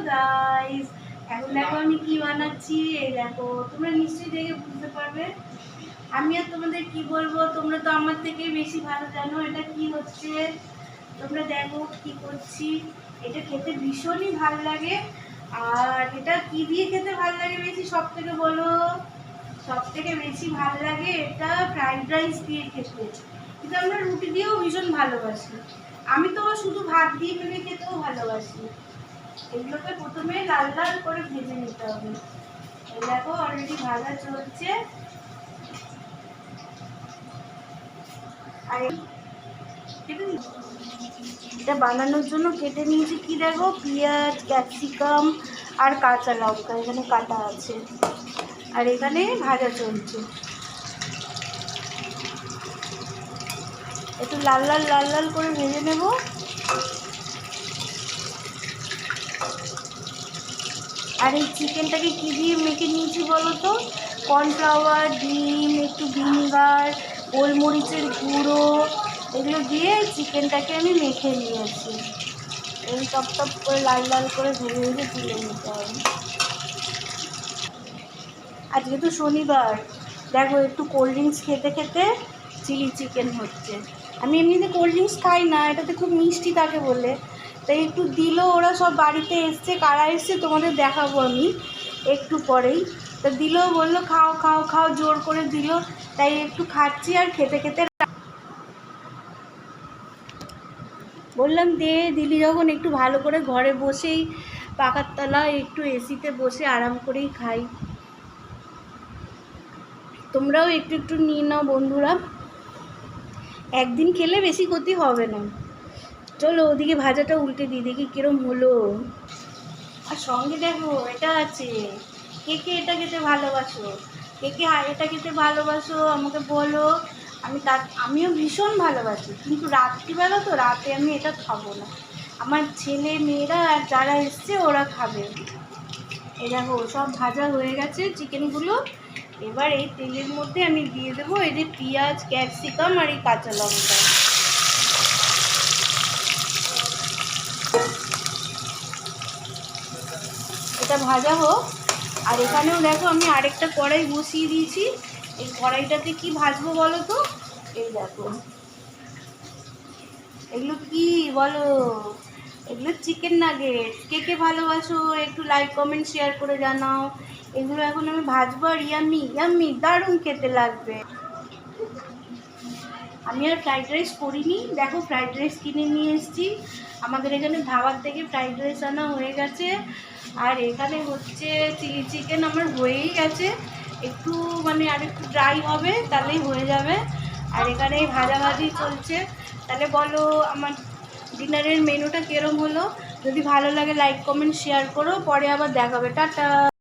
Guys, এখন দেখো আমি কি বানাচ্ছি। এই দেখো, তোমরা নিশ্চয়ই দেখে বুঝতে পারবে। আমি আর তোমাদের কি বলবো, তোমরা তো আমার থেকে বেশি ভালো জানো এটা কি হচ্ছে। তোমরা দেখো কি করছি। এটা খেতে ভীষণই ভালো লাগে। আর এটা কি দিয়ে খেতে ভালো লাগে বেশি, সব থেকে বলো? সব থেকে বেশি ভালো লাগে এটা ফ্রাইড রাইস দিয়ে খেতে। কিন্তু আমরা রুটি দিয়েও ভীষণ ভালোবাসি। আমি তো শুধু ভাত দিয়ে মেখে খেতেও ভালোবাসি। এগুলোকে প্রথমে লাল লাল করে ভেজে নিতে হবে। এই দেখো অলরেডি ভাজা চলছে। আর এটা বানানোর জন্য কেটে নিয়েছি কি দেখো, পেঁয়াজ, ক্যাপসিকাম আর কাঁচা লঙ্কা এখানে কাটা আছে। আর এখানে ভাজা চলছে। একটু লাল লাল লাল লাল করে ভেজে নেব। আর এই চিকেনটাকে কী দিয়ে মেখে নিয়েছি বলো তো? কর্নফ্লাওয়ার, ডিম, একটু ভিনিগার, গোলমরিচের গুঁড়ো এগুলো দিয়ে চিকেনটাকে আমি মেখে নিয়েছি। এই টপ টপ করে লাল লাল করে ভেজে ভেজে তুলে নিতে হবে। আজকে তো শনিবার, দেখো একটু কোল্ড ড্রিঙ্কস খেতে খেতে চিলি চিকেন হচ্ছে। আমি এমনিতে কোল্ড ড্রিঙ্কস খাই না, এটাতে খুব মিষ্টি থাকে বলে, তাই একটু দিল। ওরা সব বাড়িতে এসছে, কারা এসছে তোমাদের দেখাবো আমি একটু পরেই। তা দিল, বললো খাও খাও খাও, জোর করে দিল, তাই একটু খাচ্ছি। আর খেতে খেতে বললাম দিলি যখন একটু ভালো করে ঘরে বসেই পাকার তলায় একটু এসিতে বসে আরাম করেই খাই। তোমরাও একটু একটু নিয়ে নাও বন্ধুরা, একদিন খেলে বেশি ক্ষতি হবে না। চলো ওদিকে ভাজাটা উল্টে দিই, দেখি কিরম হলো। আর সঙ্গে দেখো এটা আছে, কে কে এটা খেতে ভালোবাসো, কে কে এটা খেতে ভালোবাসো আমাকে বলো। আমিও ভীষণ ভালোবাসি, কিন্তু রাত্রিবেলা তো, রাতে আমি এটা খাবো না। আমার ছেলে মেয়েরা আর যারা এসছে ওরা খাবে। এই দেখো সব ভাজা হয়ে গেছে চিকেনগুলো। এবার এই তেলের মধ্যে আমি দিয়ে দেবো এই যে পেঁয়াজ, ক্যাপসিকাম আর এই কাঁচা লঙ্কা। এটা ভাজা হোক। আর এখানেও দেখো আমি আরেকটা কড়াই বসিয়ে দিয়েছি। এই কড়াইটাতে কি ভাজবো বলো তো? এই দেখো, এগুলো কি বলো? এগুলো চিকেন নাগেট। কে কে ভালোবাসো একটু লাইক কমেন্ট শেয়ার করে জানাও। এগুলো এখন আমি ভাজবো আর ইয়াম্মি ইয়াম্মি দারুণ খেতে লাগবে। আমি আর ফ্রাইড রাইস করিনি, দেখো ফ্রাইড রাইস কিনে নিয়ে এসেছি। আমাদের এখানে ধাবার থেকে ফ্রাইড রাইস আনা হয়ে গেছে। আর এখানে হচ্ছে চিলি চিকেন আমার হয়েই গেছে, একটু মানে আর একটু ড্রাই হবে তাহলেই হয়ে যাবে। আর এখানে ভাজাভাজি চলছে। তাহলে বলো আমার ডিনারের মেনুটা কীরকম হলো? যদি ভালো লাগে লাইক কমেন্ট শেয়ার করো, পরে আবার দেখাবে। টাটা।